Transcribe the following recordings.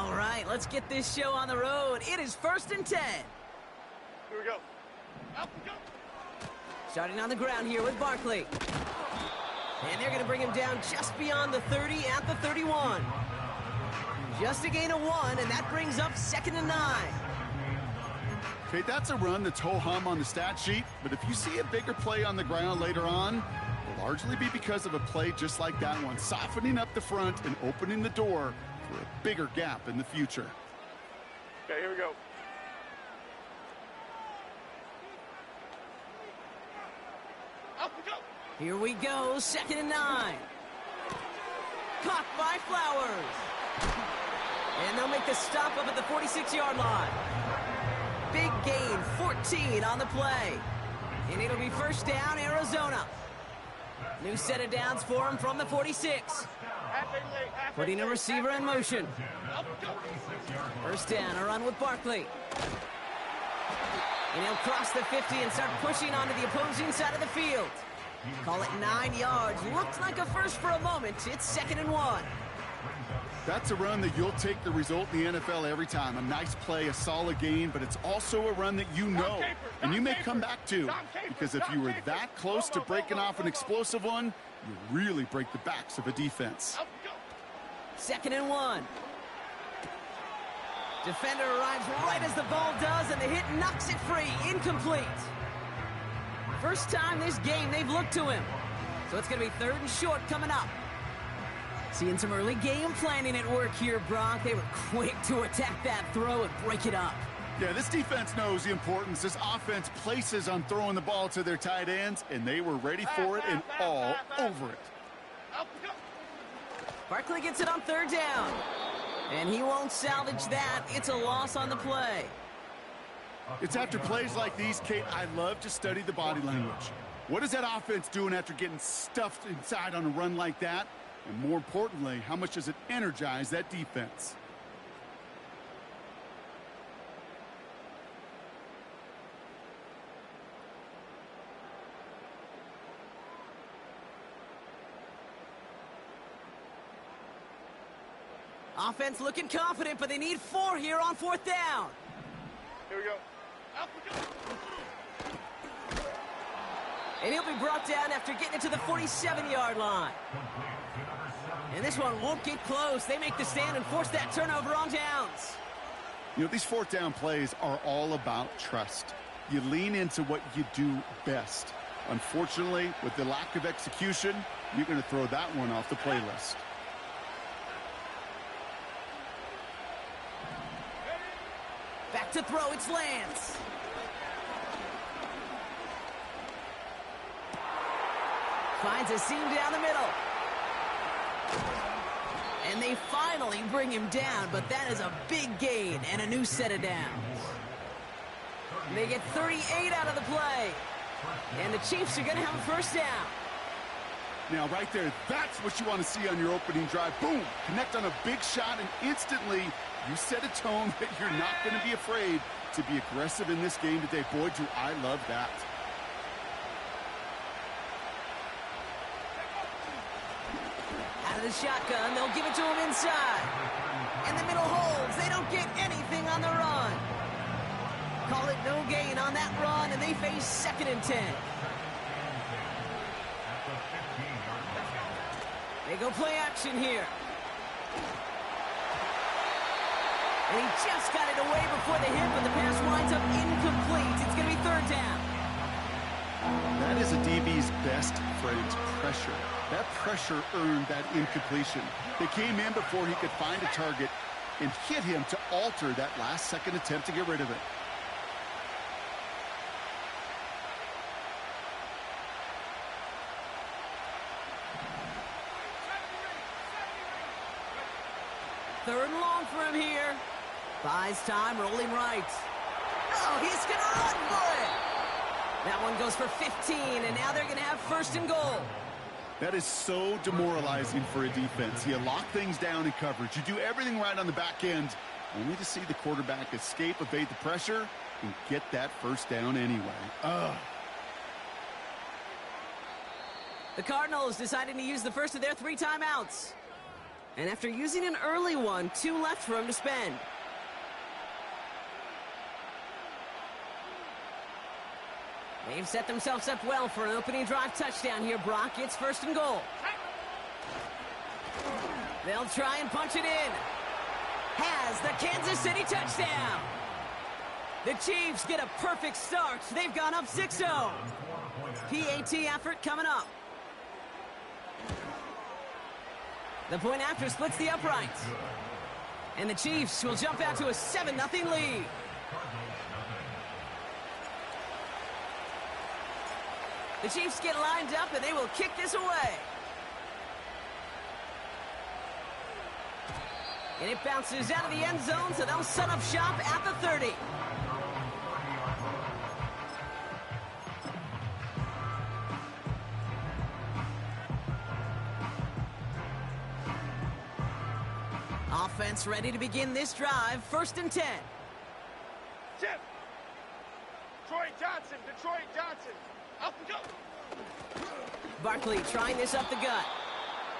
All right, let's get this show on the road. It is 1st and 10. Here we go. Up we go. Starting on the ground here with Barkley. And they're going to bring him down just beyond the 30 at the 31. Just a gain of 1, and that brings up 2nd and 9. Okay, that's a run that's ho-hum on the stat sheet, but if you see a bigger play on the ground later on, it'll largely be because of a play just like that one, softening up the front and opening the door for a bigger gap in the future. Okay, here we go. Up we go. Here we go, 2nd and 9. Caught by Flowers. And they'll make the stop up at the 46-yard line. Big gain, 14 on the play. And it'll be 1st down, Arizona. New set of downs for him from the 46. Putting a receiver in motion. 1st down, a run with Barkley. And he'll cross the 50 and start pushing onto the opposing side of the field. Call it 9 yards. Looks like a first for a moment. It's 2nd and 1. That's a run that you'll take the result in the NFL every time. A nice play, a solid gain, but it's also a run that you know and you may come back to. Because if you were that close to breaking off an explosive one, you really break the backs of a defense. 2nd and 1. Defender arrives right as the ball does, and the hit knocks it free. Incomplete. First time this game they've looked to him. So it's going to be 3rd and short coming up. Seeing some early game planning at work here, Brock. They were quick to attack that throw and break it up. Yeah, this defense knows the importance this offense places on throwing the ball to their tight ends, and they were ready for it and all over it. Barkley gets it on 3rd down. And he won't salvage that. It's a loss on the play. It's after plays like these, Kate, I love to study the body language. What is that offense doing after getting stuffed inside on a run like that? And more importantly, how much does it energize that defense? Offense looking confident, but they need 4 here on 4th down. Here we go. Up we go. And he'll be brought down after getting it to the 47-yard line. And this one won't get close. They make the stand and force that turnover on downs. You know, these 4th down plays are all about trust. You lean into what you do best. Unfortunately, with the lack of execution, you're going to throw that one off the playlist. Back to throw, it's Lance. Finds a seam down the middle. And they finally bring him down, but that is a big gain and a new set of downs. They get 38 out of the play. And the Chiefs are going to have a 1st down. Now, right there, that's what you want to see on your opening drive. Boom! Connect on a big shot, and instantly you set a tone that you're not going to be afraid to be aggressive in this game today. Boy, do I love that. Out of the shotgun, they'll give it to him inside. And the middle holds. They don't get anything on the run. Call it no gain on that run, and they face 2nd and 10. They go play action here. And he just got it away before the hit, but the pass winds up incomplete. It's going to be 3rd down. That is a DB's best friend, pressure. That pressure earned that incompletion. They came in before he could find a target and hit him to alter that last-second attempt to get rid of it. Third and long for him here. Buys time, rolling right. Oh, he's going to run for it. That one goes for 15, and now they're going to have 1st and goal. That is so demoralizing for a defense. You lock things down in coverage. You do everything right on the back end, only to see the quarterback escape, evade the pressure, and get that 1st down anyway. Ugh. The Cardinals deciding to use the first of their 3 timeouts. And after using an early one, 2 left for him to spend. They've set themselves up well for an opening drive touchdown here, Brock. It's 1st and goal. They'll try and punch it in. Has the Kansas City touchdown. The Chiefs get a perfect start. They've gone up 6-0. PAT effort coming up. The point after splits the uprights. And the Chiefs will jump out to a 7-0 lead. The Chiefs get lined up and they will kick this away. And it bounces out of the end zone, so they'll set up shop at the 30. Offense ready to begin this drive. 1st and 10. Chip. Detroit Johnson. Up and go. Barkley trying this up the gut.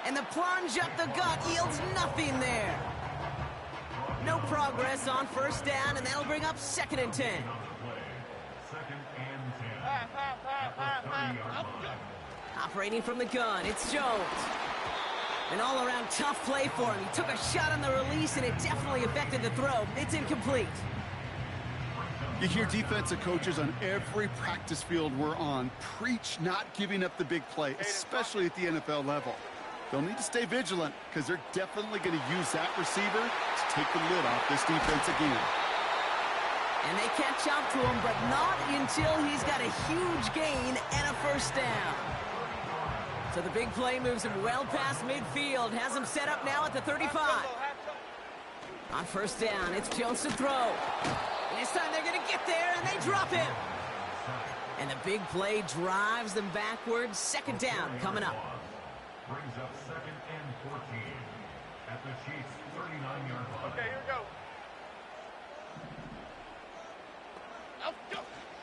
And the plunge up the gut yields nothing there. No progress on 1st down, and that'll bring up 2nd and 10. Operating from the gun, it's Jones. An all-around tough play for him. He took a shot on the release, and it definitely affected the throw. It's incomplete. You hear defensive coaches on every practice field we're on preach not giving up the big play, especially at the NFL level. They'll need to stay vigilant because they're definitely going to use that receiver to take the lid off this defense again. And they catch up to him, but not until he's got a huge gain and a 1st down. So the big play moves him well past midfield, has him set up now at the 35. On 1st down, it's Jones to throw. And this time they're going to get there, and they drop him. And the big play drives them backwards. 2nd down coming up. Brings up 2nd and 14 at the Chiefs' 39-yard line. Okay, here we go. Out, go.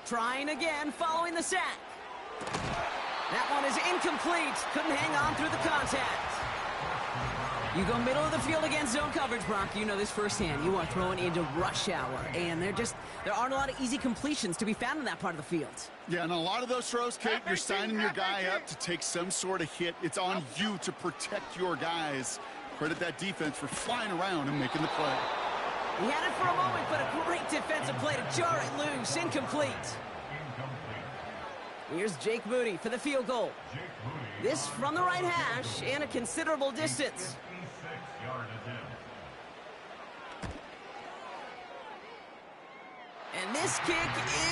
Trying again following the sack. That one is incomplete. Couldn't hang on through the contact. You go middle of the field against zone coverage, Brock. You know this firsthand. You are throwing into rush hour, and there aren't a lot of easy completions to be found in that part of the field. Yeah, and a lot of those throws, Kate, you're signing your guy up to take some sort of hit. It's on you to protect your guys. Credit that defense for flying around and making the play. He had it for a moment, but a great defensive play to jar it loose. Incomplete. Here's Jake Moody for the field goal. This from the right hash and a considerable distance. And this kick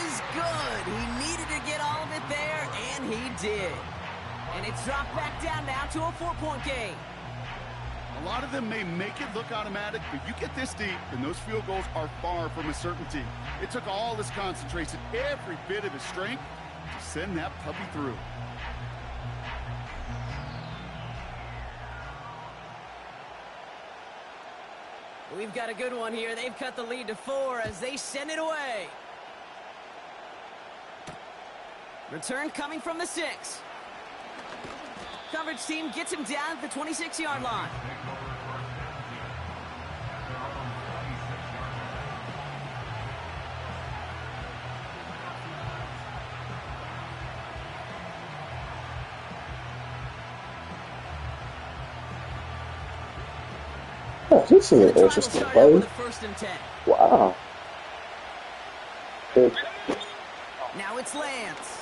is good. He needed to get all of it there, and he did. And it's dropped back down now to a 4-point game. A lot of them may make it look automatic, but you get this deep, and those field goals are far from a certainty. It took all his concentration, every bit of his strength, to send that puppy through. We've got a good one here. They've cut the lead to 4 as they send it away. Return coming from the 6. Coverage team gets him down at the 26-yard line. Oh, this is an interesting play. Wow. Good. Now it's Lance.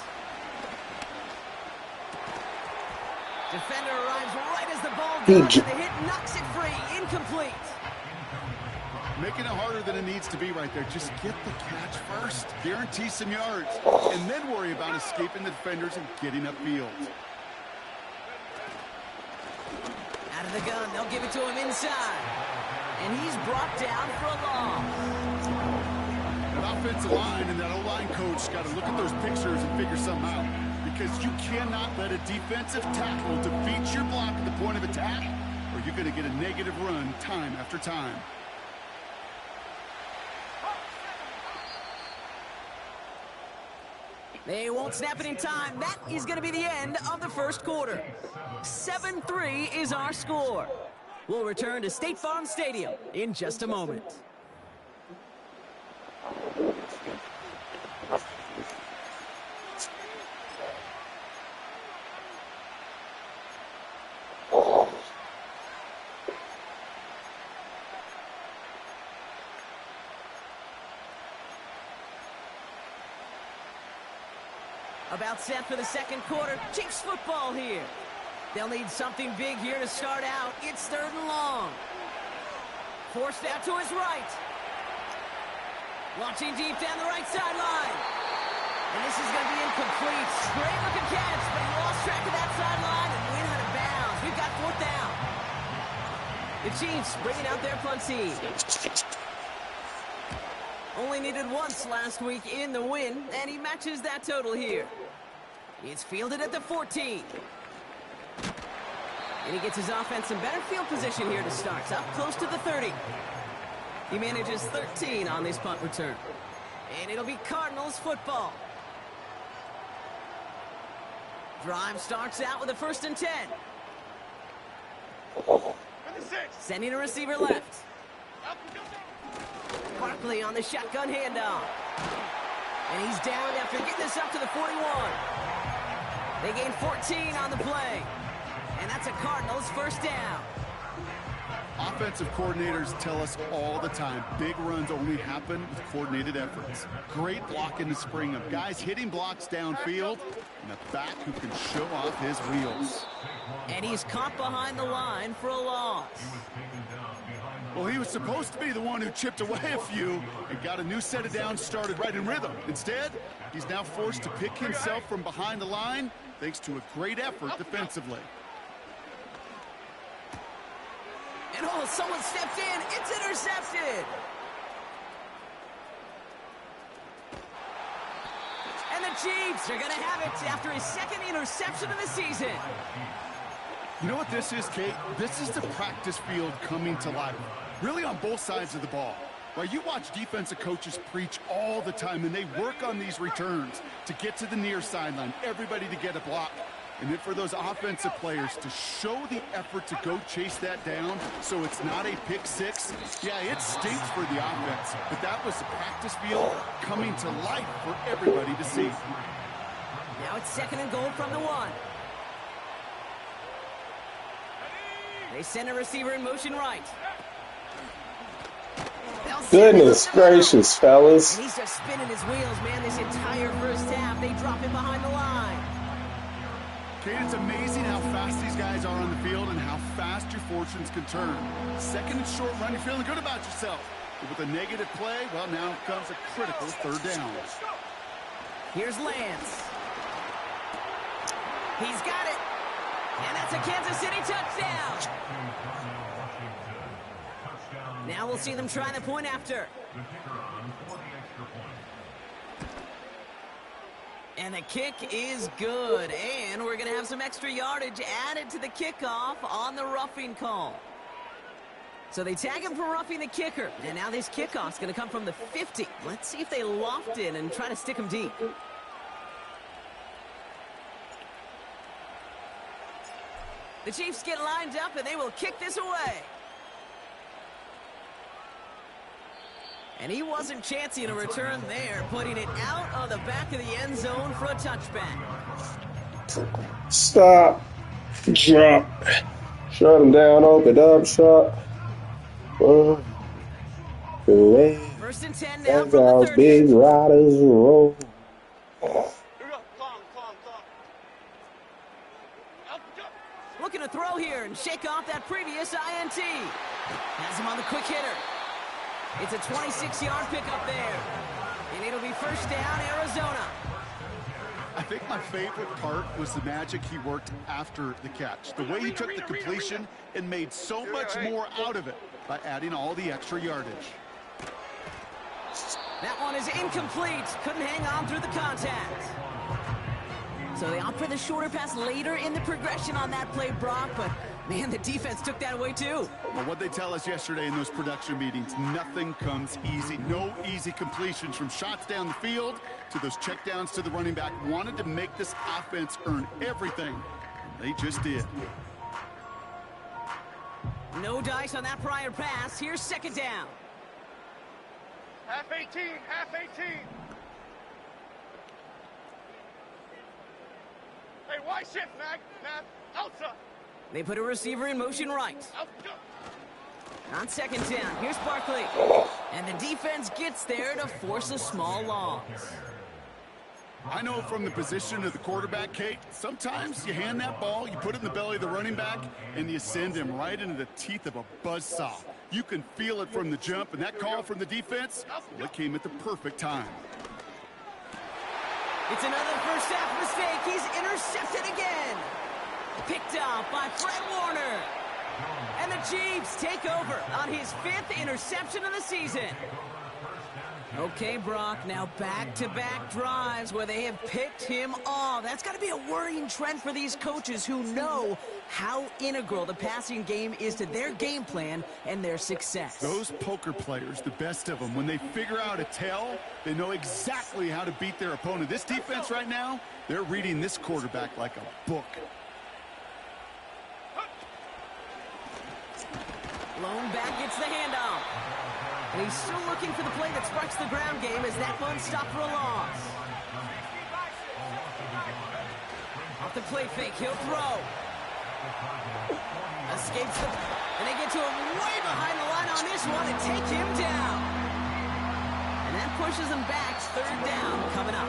Defender arrives right as the ball goes, and the hit knocks it free. Incomplete. Making it harder than it needs to be right there. Just get the catch first. Guarantee some yards. And then worry about escaping the defenders and getting upfield. Out of the gun, they'll give it to him inside. And he's brought down for a loss. That offensive line and that O-line coach got to look at those pictures and figure something out. Because you cannot let a defensive tackle defeat your block at the point of attack, or you're going to get a negative run time after time. They won't snap it in time. That is going to be the end of the first quarter. 7-3 is our score. We'll return to State Farm Stadium in just a moment. About set for the second quarter. Chiefs football here. They'll need something big here to start out. It's 3rd and long. Forced out to his right. Launching deep down the right sideline. And this is going to be incomplete. Great looking catch, but he lost track of that sideline and went out of bounds. We've got 4th down. The Chiefs bringing out their punt team. Only needed once last week in the win, and he matches that total here. It's fielded at the 14. And he gets his offense in better field position here to start. Up close to the 30. He manages 13 on this punt return. And it'll be Cardinals football. Drive starts out with a 1st and 10. Sending a receiver left. Barkley on the shotgun handoff. And he's down after getting this up to the 41. They gain 14 on the play. And that's a Cardinals 1st down. Offensive coordinators tell us all the time, big runs only happen with coordinated efforts. Great block in the spring of guys hitting blocks downfield and a back who can show off his wheels. And he's caught behind the line for a loss. Well, he was supposed to be the one who chipped away a few and got a new set of downs started right in rhythm. Instead, he's now forced to pick himself from behind the line thanks to a great effort defensively. And oh, someone stepped in. It's intercepted. And the Chiefs are going to have it after his 2nd interception of the season. You know what this is, Kate? This is the practice field coming to life, really on both sides of the ball. While you watch defensive coaches preach all the time, and they work on these returns to get to the near sideline, everybody to get a block. And then for those offensive players to show the effort to go chase that down so it's not a pick six, yeah, it stinks for the offense. But that was the practice field coming to life for everybody to see. Now it's 2nd and goal from the 1. They send a receiver in motion right. Goodness gracious, fellas. And he's just spinning his wheels, man, this entire 1st half. They drop him behind the line. Kate, it's amazing how fast these guys are on the field and how fast your fortunes can turn. 2nd and short run, you're feeling good about yourself. But with a negative play, well, now comes a critical 3rd down. Here's Lance. He's got it. And that's a Kansas City touchdown. Now we'll see them try the point after. And the kick is good. And we're going to have some extra yardage added to the kickoff on the roughing call. So they tag him for roughing the kicker. And now this kickoff's going to come from the 50. Let's see if they loft in and try to stick him deep. The Chiefs get lined up, and they will kick this away. And he wasn't chancing a return there, putting it out of the back of the end zone for a touchback. Stop. Drop. Shut him down. Open up. Shut. 1st and 10 now from the 30. Big riders roll. Looking to throw here and shake off that previous INT. Has him on the quick hitter. It's a 26-yard pickup there. And it'll be 1st down, Arizona. I think my favorite part was the magic he worked after the catch. The way he took the completion and made so much more out of it by adding all the extra yardage. That one is incomplete. Couldn't hang on through the contact. So they opt for the shorter pass later in the progression on that play, Brock, but man, the defense took that away too. Well, what they tell us yesterday in those production meetings, nothing comes easy. No easy completions from shots down the field to those checkdowns to the running back. Wanted to make this offense earn everything. They just did. No dice on that prior pass. Here's second down. Half 18, half 18. Hey, wide shift, Mac. Outside. They put a receiver in motion right. Out, go. On second down, here's Barkley. And the defense gets there to force a small loss. I know from the position of the quarterback, Kate, sometimes you hand that ball, you put it in the belly of the running back, and you send him right into the teeth of a buzzsaw. You can feel it from the jump, and that call from the defense, well, it came at the perfect time. It's another first half mistake. He's intercepted again. Picked off by Fred Warner. And the Chiefs take over on his 5th interception of the season. Okay, Brock, now back-to-back drives where they have picked him off. That's got to be a worrying trend for these coaches who know how integral the passing game is to their game plan and their success. Those poker players, the best of them, when they figure out a tell, they know exactly how to beat their opponent. This defense right now, they're reading this quarterback like a book. Lone back gets the handoff. And he's still looking for the play that sparks the ground game as that one stopped for a loss. Off the play fake, he'll throw. Escapes the... And they get to him way behind the line on this one and take him down. And that pushes them back. Third down coming up.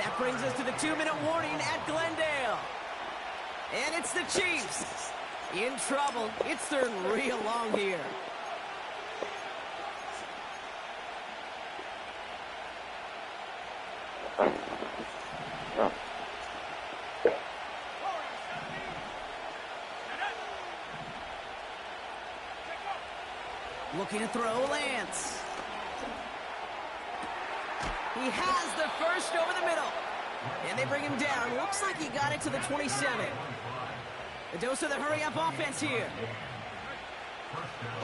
That brings us to the 2-minute warning at Glendale. And it's the Chiefs. In trouble. It's third and real long here. Looking to throw, Lance. He has the first over the middle. And they bring him down. Looks like he got it to the 27. A dose of the hurry-up offense here.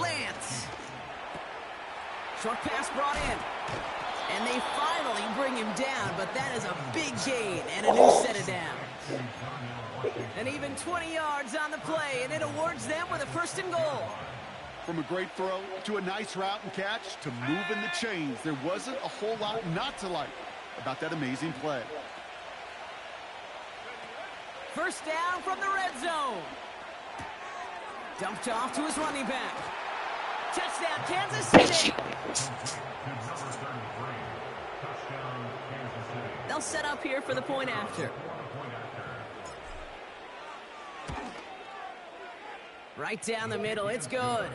Lance. Short pass brought in. And they finally bring him down, but that is a big gain and a new set of downs. And even 20 yards on the play, and it awards them with a first and goal. From a great throw to a nice route and catch to moving the chains, there wasn't a whole lot not to like about that amazing play. First down from the red zone. Dumped off to his running back. Touchdown, Kansas City. They'll set up here for the point after. Right down the middle, it's good.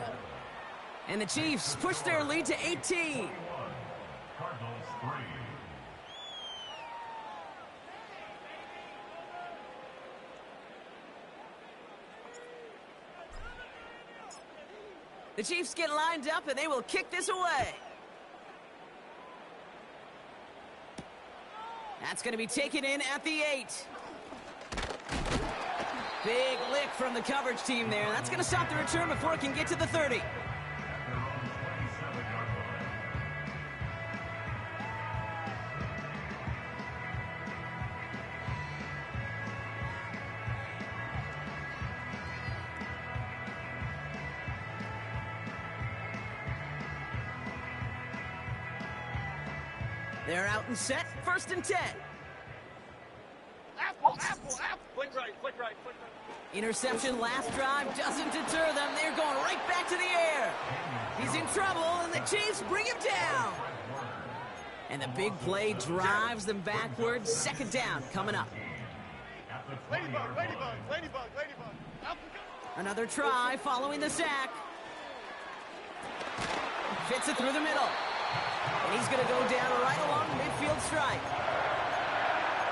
And the Chiefs push their lead to 18. Cardinals 3. The Chiefs get lined up and they will kick this away. That's going to be taken in at the 8. Big lick from the coverage team there. That's going to stop the return before it can get to the 30. They're out and set. First and 10. Apple. Flick right. Interception last drive doesn't deter them. They're going right back to the air. He's in trouble, and the Chiefs bring him down. And the big play drives them backwards. Second down coming up. Ladybug. Out. Another try following the sack. Fits it through the middle. And he's going to go down right along the midfield stripe.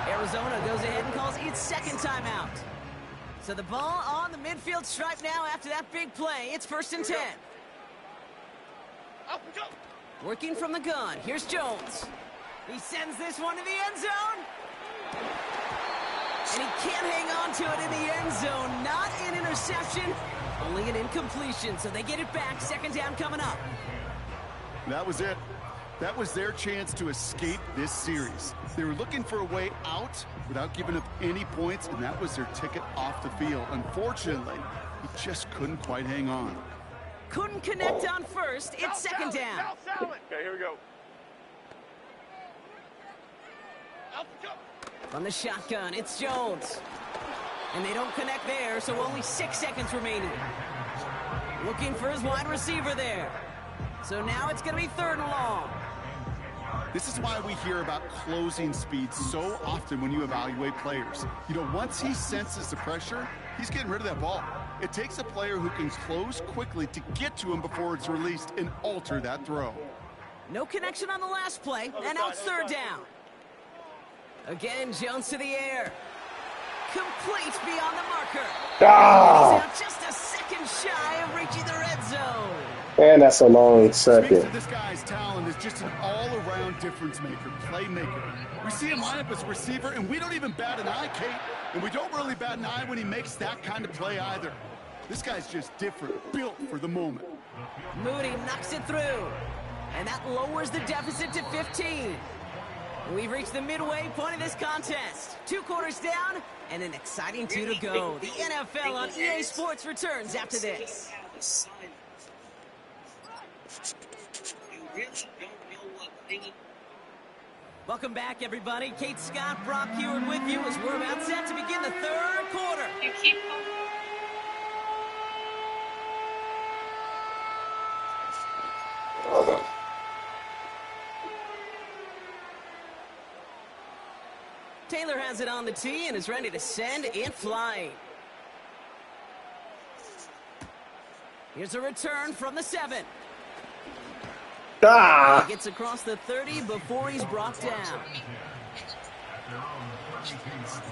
Arizona goes ahead and calls its second timeout. So the ball on the midfield stripe now after that big play. It's first and 10. Up and go. Working from the gun. Here's Jones. He sends this one to the end zone. And he can't hang on to it in the end zone. Not an interception, only an incompletion. So they get it back. Second down coming up. That was it. That was their chance to escape this series. They were looking for a way out without giving up any points, and that was their ticket off the field. Unfortunately, He just couldn't quite hang on. Couldn't connect on first. It's second down. Okay, here we go. From the shotgun, it's Jones. And they don't connect there, so only 6 seconds remaining. Looking for his wide receiver there. So now it's going to be 3rd and long. This is why we hear about closing speed so often when you evaluate players. You know, once he senses the pressure, he's getting rid of that ball. It takes a player who can close quickly to get to him before it's released and alter that throw. No connection on the last play, and now it's 3rd down. Again, Jones to the air. Complete beyond the marker. Ah! He's out just a second shy of reaching the red zone. And that's a long Speaks second. to this guy's talent is just an all-around difference maker, playmaker. We see him line up as a receiver, and we don't even bat an eye, Kate. And we don't really bat an eye when he makes that kind of play either. This guy's just different, built for the moment. Moody knocks it through. And that lowers the deficit to 15. We've reached the midway point of this contest. 2 quarters down, and an exciting 2 to go. The NFL on EA Sports returns after this. Welcome back, everybody. Kate Scott, Brock Heward with you as we're about set to begin the 3rd quarter. You keep going. Taylor has it on the tee and is ready to send it flying. Here's a return from the 7. Ah! He gets across the 30 before he's brought down. At their own 32-yard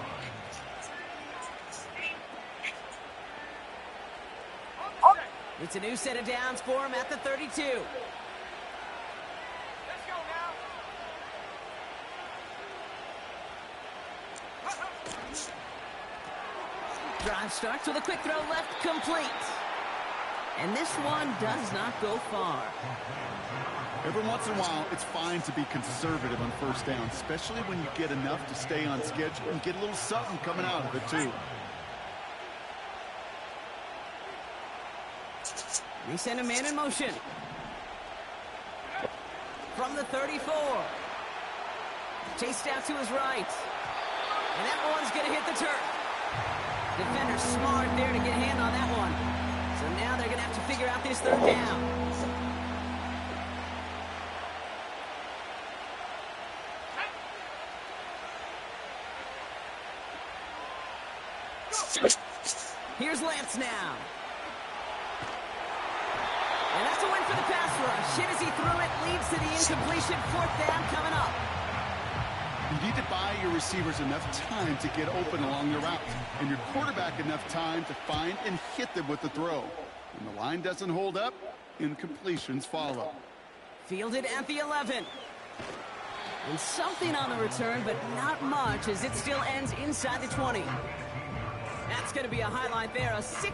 line. It's a new set of downs for him at the 32. Let's go now. Drive starts with a quick throw left, complete. And this one does not go far. Every once in a while, it's fine to be conservative on 1st down, especially when you get enough to stay on schedule and get a little something coming out of it, too. They send a man in motion. From the 34. Chased out to his right. And that one's going to hit the turf. Defender smart there to get a hand on that one. So now they're going to have to figure out this 3rd down. Here's Lance now. And that's a win for the pass rush. Hit as he threw it, leads to the incompletion. 4th down coming up. You need to buy your receivers enough time to get open along the route, and your quarterback enough time to find and hit them with the throw. When the line doesn't hold up, incompletions follow. Fielded at the 11. And something on the return, but not much as it still ends inside the 20. That's going to be a highlight there. A 6